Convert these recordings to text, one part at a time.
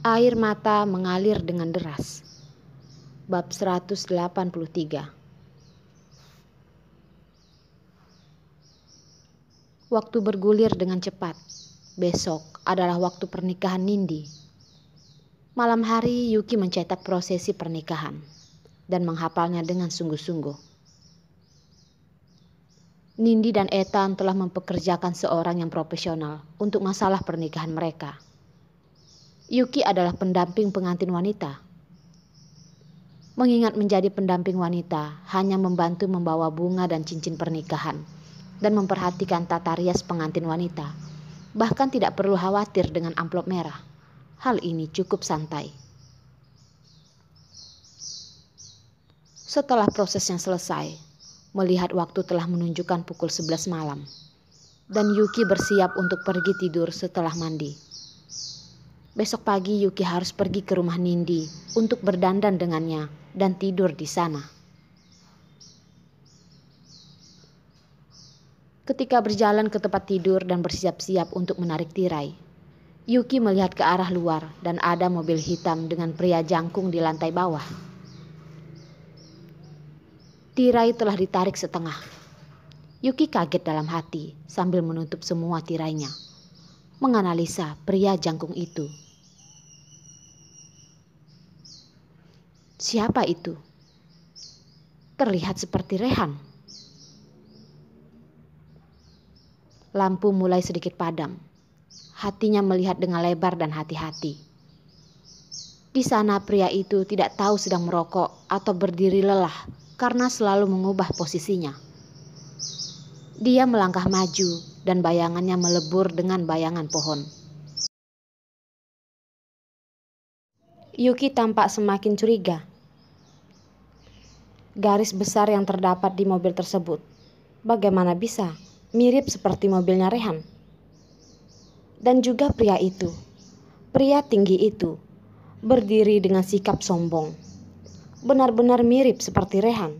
Air mata mengalir dengan deras. Bab 183. Waktu bergulir dengan cepat. Besok adalah waktu pernikahan Nindi. Malam hari Yuki mencetak prosesi pernikahan dan menghafalnya dengan sungguh-sungguh. Nindi dan Ethan telah mempekerjakan seorang yang profesional untuk masalah pernikahan mereka. Yuki adalah pendamping pengantin wanita. Mengingat menjadi pendamping wanita hanya membantu membawa bunga dan cincin pernikahan dan memperhatikan tata rias pengantin wanita. Bahkan tidak perlu khawatir dengan amplop merah. Hal ini cukup santai. Setelah prosesnya selesai, melihat waktu telah menunjukkan pukul 11 malam, dan Yuki bersiap untuk pergi tidur setelah mandi. Besok pagi Yuki harus pergi ke rumah Nindi untuk berdandan dengannya dan tidur di sana. Ketika berjalan ke tempat tidur dan bersiap-siap untuk menarik tirai, Yuki melihat ke arah luar dan ada mobil hitam dengan pria jangkung di lantai bawah. Tirai telah ditarik setengah. Yuki kaget dalam hati sambil menutup semua tirainya, menganalisa pria jangkung itu. Siapa itu? Terlihat seperti Rehan. Lampu mulai sedikit padam. Hatinya melihat dengan lebar dan hati-hati. Di sana pria itu tidak tahu sedang merokok atau berdiri lelah karena selalu mengubah posisinya. Dia melangkah maju dan bayangannya melebur dengan bayangan pohon. Yuki tampak semakin curiga. Garis besar yang terdapat di mobil tersebut, bagaimana bisa mirip seperti mobilnya Rehan? Dan juga pria itu, pria tinggi itu, berdiri dengan sikap sombong. Benar-benar mirip seperti Rehan.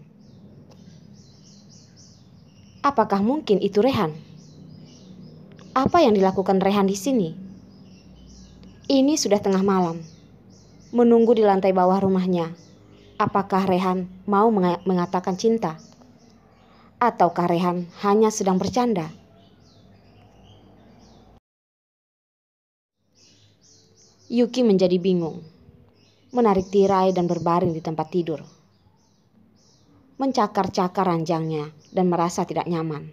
Apakah mungkin itu Rehan? Apa yang dilakukan Rehan di sini? Ini sudah tengah malam. Menunggu di lantai bawah rumahnya. Apakah Rehan mau mengatakan cinta? Ataukah Rehan hanya sedang bercanda? Yuki menjadi bingung. Menarik tirai dan berbaring di tempat tidur. Mencakar-cakar ranjangnya dan merasa tidak nyaman.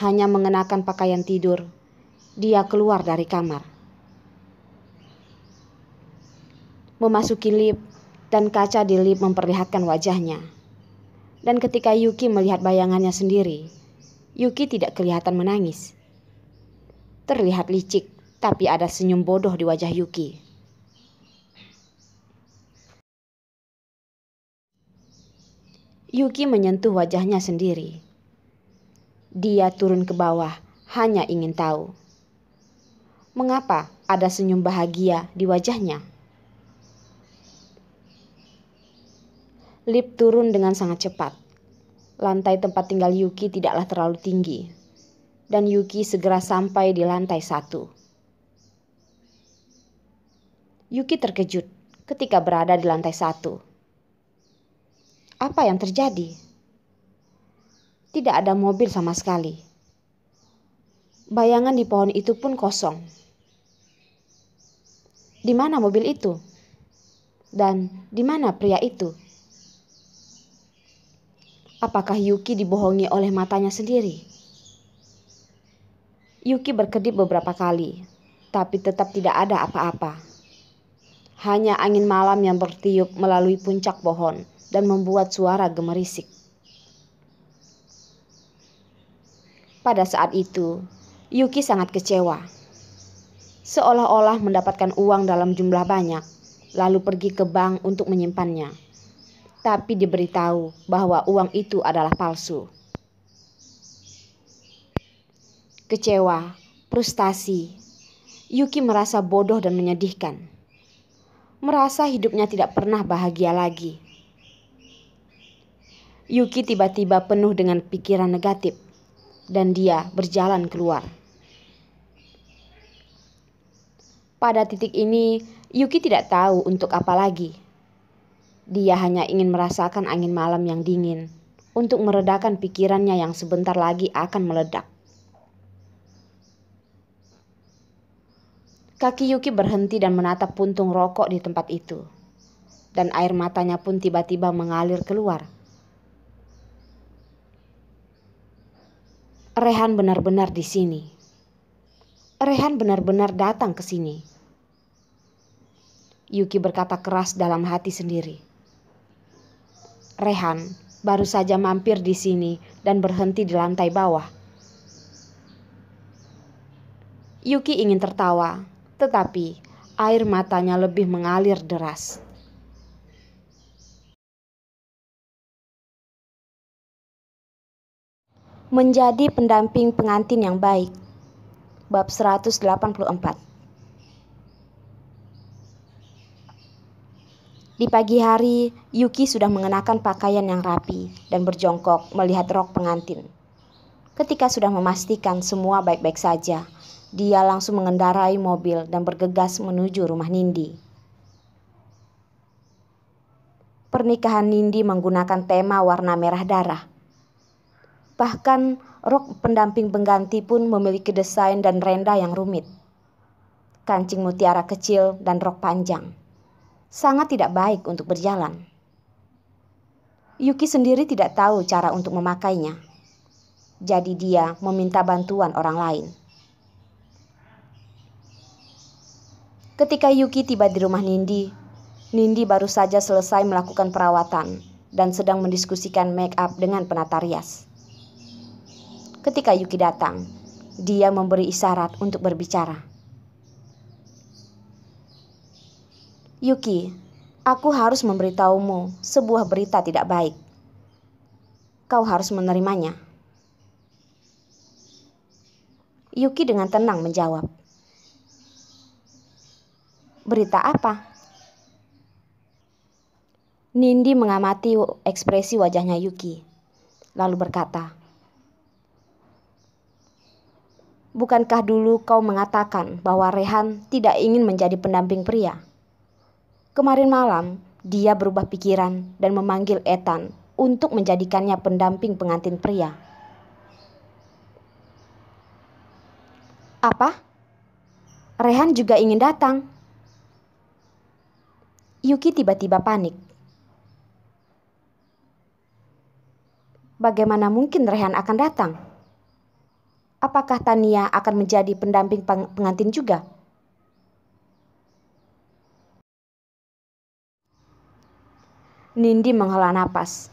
Hanya mengenakan pakaian tidur, dia keluar dari kamar. Memasuki lift dan kaca di lift memperlihatkan wajahnya. Dan ketika Yuki melihat bayangannya sendiri, Yuki tidak kelihatan menangis. Terlihat licik, tapi ada senyum bodoh di wajah Yuki. Yuki menyentuh wajahnya sendiri. Dia turun ke bawah, hanya ingin tahu. Mengapa ada senyum bahagia di wajahnya? Lift turun dengan sangat cepat. Lantai tempat tinggal Yuki tidaklah terlalu tinggi. Dan Yuki segera sampai di lantai 1. Yuki terkejut ketika berada di lantai 1. Apa yang terjadi? Tidak ada mobil sama sekali. Bayangan di pohon itu pun kosong. Di mana mobil itu? Dan di mana pria itu? Apakah Yuki dibohongi oleh matanya sendiri? Yuki berkedip beberapa kali, tapi tetap tidak ada apa-apa. Hanya angin malam yang bertiup melalui puncak pohon dan membuat suara gemerisik. Pada saat itu, Yuki sangat kecewa. Seolah-olah mendapatkan uang dalam jumlah banyak, lalu pergi ke bank untuk menyimpannya. Tapi diberitahu bahwa uang itu adalah palsu. Kecewa, frustasi, Yuki merasa bodoh dan menyedihkan. Merasa hidupnya tidak pernah bahagia lagi. Yuki tiba-tiba penuh dengan pikiran negatif dan dia berjalan keluar. Pada titik ini, Yuki tidak tahu untuk apa lagi. Dia hanya ingin merasakan angin malam yang dingin untuk meredakan pikirannya yang sebentar lagi akan meledak. Kaki Yuki berhenti dan menatap puntung rokok di tempat itu. Dan air matanya pun tiba-tiba mengalir keluar. Rehan benar-benar di sini. Rehan benar-benar datang ke sini. Yuki berkata keras dalam hati sendiri. Rehan baru saja mampir di sini dan berhenti di lantai bawah. Yuki ingin tertawa, tetapi air matanya lebih mengalir deras. Menjadi pendamping pengantin yang baik. Bab 184. Di pagi hari, Yuki sudah mengenakan pakaian yang rapi dan berjongkok melihat rok pengantin. Ketika sudah memastikan semua baik-baik saja, dia langsung mengendarai mobil dan bergegas menuju rumah Nindi. Pernikahan Nindi menggunakan tema warna merah darah. Bahkan rok pendamping pengganti pun memiliki desain dan renda yang rumit. Kancing mutiara kecil dan rok panjang. Sangat tidak baik untuk berjalan. Yuki sendiri tidak tahu cara untuk memakainya. Jadi dia meminta bantuan orang lain. Ketika Yuki tiba di rumah Nindi, Nindi baru saja selesai melakukan perawatan dan sedang mendiskusikan make up dengan penata rias. Ketika Yuki datang, dia memberi isyarat untuk berbicara. Yuki, aku harus memberitahumu sebuah berita tidak baik. Kau harus menerimanya. Yuki dengan tenang menjawab. Berita apa? Nindi mengamati ekspresi wajahnya Yuki, lalu berkata, bukankah dulu kau mengatakan bahwa Rehan tidak ingin menjadi pendamping pria? Kemarin malam, dia berubah pikiran dan memanggil Ethan untuk menjadikannya pendamping pengantin pria. Apa? Rehan juga ingin datang. Yuki tiba-tiba panik. Bagaimana mungkin Rehan akan datang? Apakah Tania akan menjadi pendamping pengantin juga? Nindi menghela napas.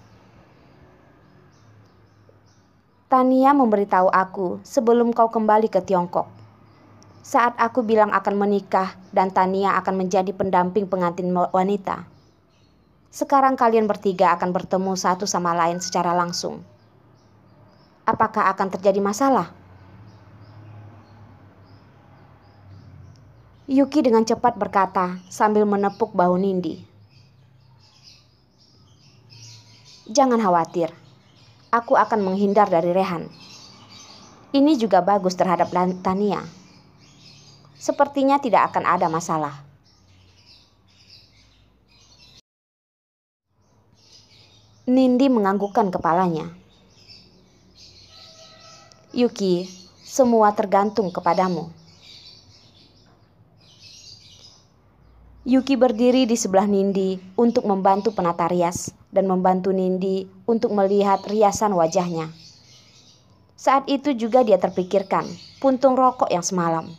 Tania memberitahu aku sebelum kau kembali ke Tiongkok. Saat aku bilang akan menikah dan Tania akan menjadi pendamping pengantin wanita. Sekarang kalian bertiga akan bertemu satu sama lain secara langsung. Apakah akan terjadi masalah? Yuki dengan cepat berkata sambil menepuk bahu Nindi. Jangan khawatir, aku akan menghindar dari Rehan. Ini juga bagus terhadap Tania. Sepertinya tidak akan ada masalah. Nindi menganggukkan kepalanya. Yuki, semua tergantung kepadamu. Yuki berdiri di sebelah Nindi untuk membantu penata rias dan membantu Nindi untuk melihat riasan wajahnya. Saat itu juga dia terpikirkan puntung rokok yang semalam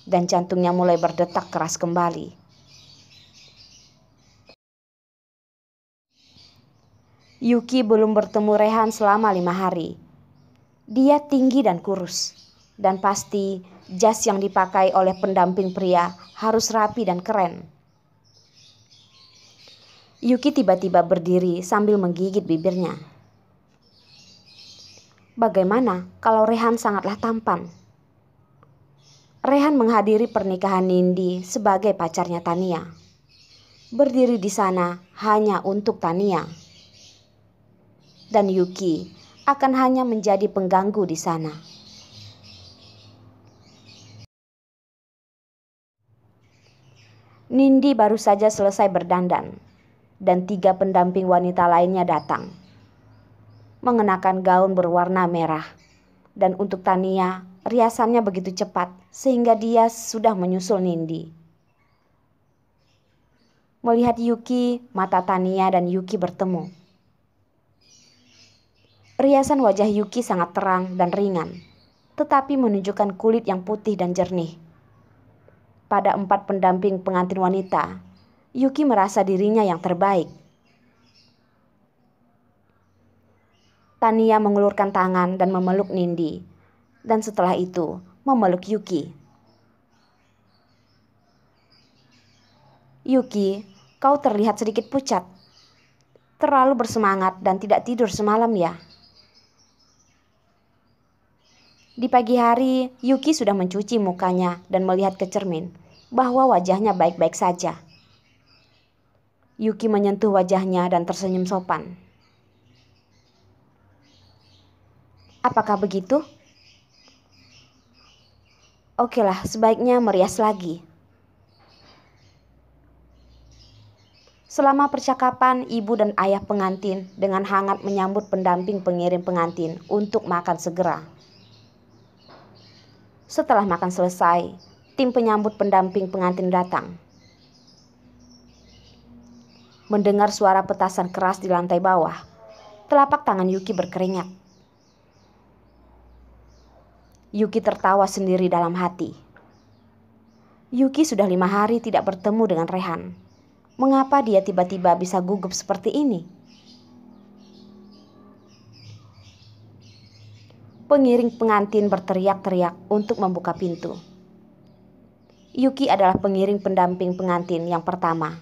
dan jantungnya mulai berdetak keras kembali. Yuki belum bertemu Rehan selama 5 hari. Dia tinggi dan kurus, dan pasti jas yang dipakai oleh pendamping pria harus rapi dan keren. Yuki tiba-tiba berdiri sambil menggigit bibirnya. Bagaimana kalau Rehan sangatlah tampan? Rehan menghadiri pernikahan Nindi sebagai pacarnya Tania. Berdiri di sana hanya untuk Tania. Dan Yuki akan hanya menjadi pengganggu di sana. Nindi baru saja selesai berdandan, dan 3 pendamping wanita lainnya datang. Mengenakan gaun berwarna merah, dan untuk Tania, riasannya begitu cepat sehingga dia sudah menyusul Nindi. Melihat Yuki, mata Tania dan Yuki bertemu. Riasan wajah Yuki sangat terang dan ringan, tetapi menunjukkan kulit yang putih dan jernih. Pada 4 pendamping pengantin wanita, Yuki merasa dirinya yang terbaik. Tania mengulurkan tangan dan memeluk Nindi, dan setelah itu memeluk Yuki. Yuki, kau terlihat sedikit pucat. Terlalu bersemangat dan tidak tidur semalam ya? Di pagi hari, Yuki sudah mencuci mukanya dan melihat ke cermin bahwa wajahnya baik-baik saja. Yuki menyentuh wajahnya dan tersenyum sopan. Apakah begitu? Okelah, sebaiknya merias lagi. Selama percakapan, ibu dan ayah pengantin dengan hangat menyambut pendamping pengirim pengantin untuk makan segera. Setelah makan selesai, tim penyambut pendamping pengantin datang. Mendengar suara petasan keras di lantai bawah, telapak tangan Yuki berkeringat. Yuki tertawa sendiri dalam hati. Yuki sudah 5 hari tidak bertemu dengan Rehan. Mengapa dia tiba-tiba bisa gugup seperti ini? Pengiring pengantin berteriak-teriak untuk membuka pintu. Yuki adalah pengiring pendamping pengantin yang pertama.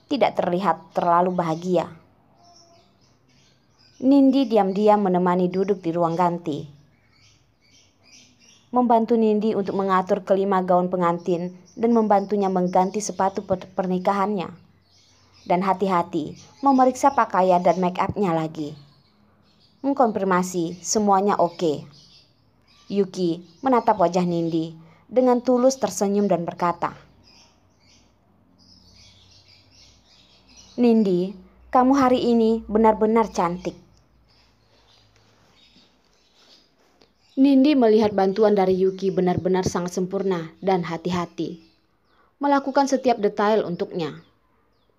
Tidak terlihat terlalu bahagia. Nindi diam-diam menemani duduk di ruang ganti. Membantu Nindi untuk mengatur kelima gaun pengantin dan membantunya mengganti sepatu pernikahannya. Dan hati-hati memeriksa pakaian dan make up-nya lagi. Mengkonfirmasi semuanya oke. Yuki menatap wajah Nindi dengan tulus tersenyum dan berkata, Nindi, kamu hari ini benar-benar cantik. Nindi melihat bantuan dari Yuki benar-benar sangat sempurna dan hati-hati. Melakukan setiap detail untuknya.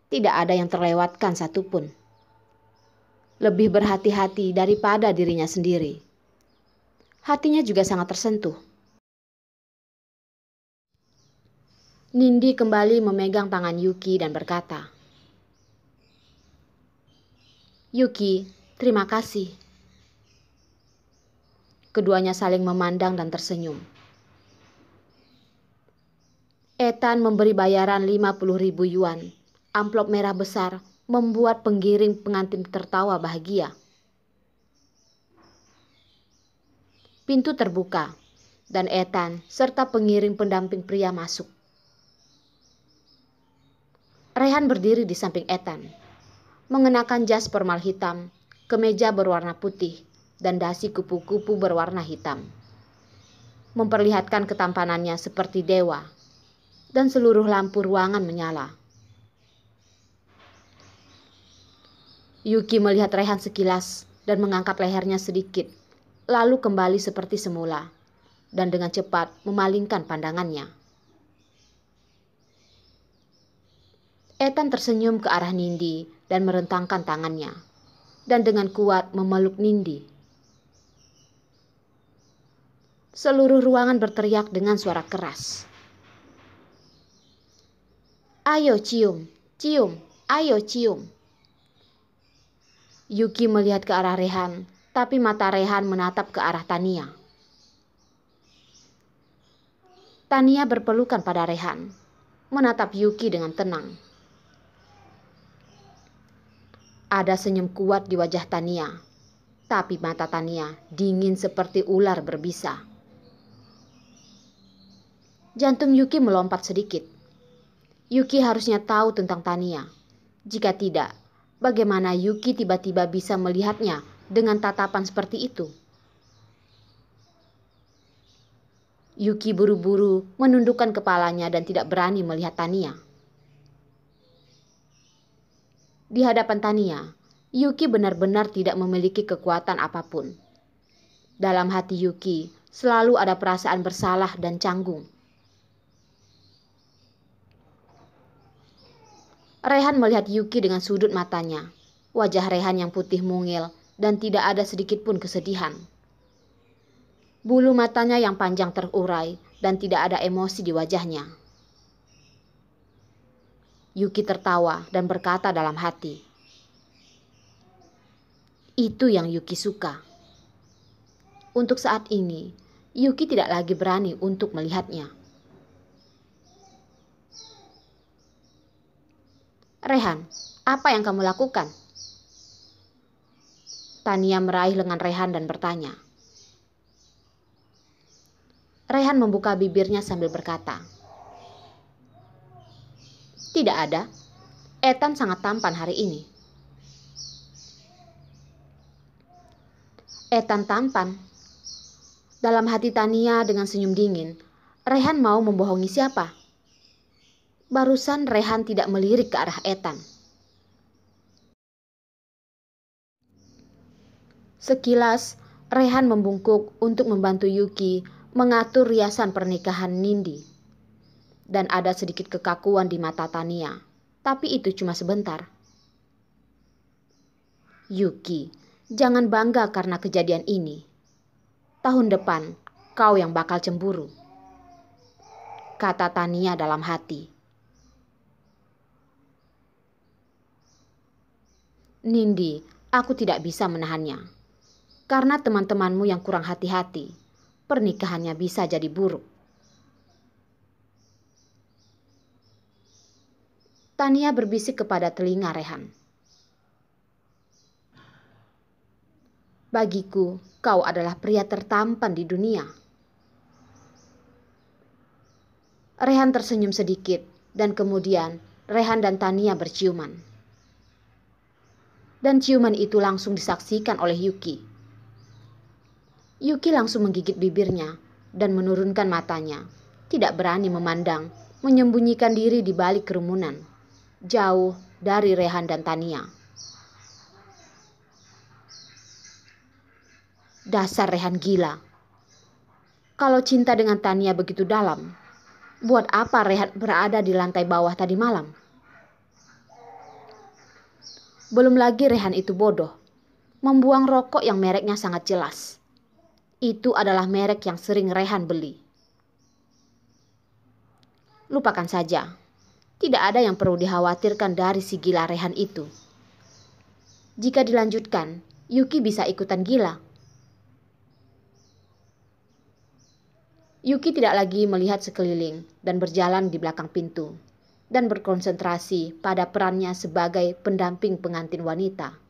Tidak ada yang terlewatkan satupun. Lebih berhati-hati daripada dirinya sendiri. Hatinya juga sangat tersentuh. Nindi kembali memegang tangan Yuki dan berkata, Yuki, terima kasih. Keduanya saling memandang dan tersenyum. Ethan memberi bayaran 50.000 yuan. Amplop merah besar membuat pengiring pengantin tertawa bahagia. Pintu terbuka dan Ethan serta pengiring pendamping pria masuk. Rehan berdiri di samping Ethan, mengenakan jas formal hitam, kemeja berwarna putih, dan dasi kupu-kupu berwarna hitam. Memperlihatkan ketampanannya seperti dewa, dan seluruh lampu ruangan menyala. Yuki melihat Rehan sekilas dan mengangkat lehernya sedikit, lalu kembali seperti semula, dan dengan cepat memalingkan pandangannya. Ethan tersenyum ke arah Nindi dan merentangkan tangannya, dan dengan kuat memeluk Nindi. Seluruh ruangan berteriak dengan suara keras. Ayo cium, cium, ayo cium. Yuki melihat ke arah Rehan, tapi mata Rehan menatap ke arah Tania. Tania berpelukan pada Rehan, menatap Yuki dengan tenang. Ada senyum kuat di wajah Tania, tapi mata Tania dingin seperti ular berbisa. Jantung Yuki melompat sedikit. Yuki harusnya tahu tentang Tania. Jika tidak, bagaimana Yuki tiba-tiba bisa melihatnya dengan tatapan seperti itu? Yuki buru-buru menundukkan kepalanya dan tidak berani melihat Tania. Di hadapan Tania, Yuki benar-benar tidak memiliki kekuatan apapun. Dalam hati Yuki selalu ada perasaan bersalah dan canggung. Rehan melihat Yuki dengan sudut matanya. Wajah Rehan yang putih mungil dan tidak ada sedikit pun kesedihan. Bulu matanya yang panjang terurai dan tidak ada emosi di wajahnya. Yuki tertawa dan berkata dalam hati, "Itu yang Yuki suka." Untuk saat ini, Yuki tidak lagi berani untuk melihatnya. "Rehan, apa yang kamu lakukan?" Tania meraih lengan Rehan dan bertanya. Rehan membuka bibirnya sambil berkata, "Tidak ada. Ethan sangat tampan hari ini." Ethan tampan. Dalam hati Tania dengan senyum dingin, Rehan mau membohongi siapa? Barusan Rehan tidak melirik ke arah Ethan. Sekilas, Rehan membungkuk untuk membantu Yuki mengatur riasan pernikahan Nindi. Dan ada sedikit kekakuan di mata Tania, tapi itu cuma sebentar. "Yuki, jangan bangga karena kejadian ini. Tahun depan, kau yang bakal cemburu," kata Tania dalam hati. "Nindi, aku tidak bisa menahannya. Karena teman-temanmu yang kurang hati-hati, pernikahannya bisa jadi buruk." Tania berbisik kepada telinga Rehan. "Bagiku, kau adalah pria tertampan di dunia." Rehan tersenyum sedikit dan kemudian Rehan dan Tania berciuman. Dan ciuman itu langsung disaksikan oleh Yuki. Yuki langsung menggigit bibirnya dan menurunkan matanya, tidak berani memandang, menyembunyikan diri di balik kerumunan, jauh dari Rehan dan Tania. Dasar Rehan gila. Kalau cinta dengan Tania begitu dalam, buat apa Rehan berada di lantai bawah tadi malam? Belum lagi Rehan itu bodoh, membuang rokok yang mereknya sangat jelas. Itu adalah merek yang sering Rehan beli. Lupakan saja, tidak ada yang perlu dikhawatirkan dari si gila Rehan itu. Jika dilanjutkan, Yuki bisa ikutan gila. Yuki tidak lagi melihat sekeliling dan berjalan di belakang pintu dan berkonsentrasi pada perannya sebagai pendamping pengantin wanita.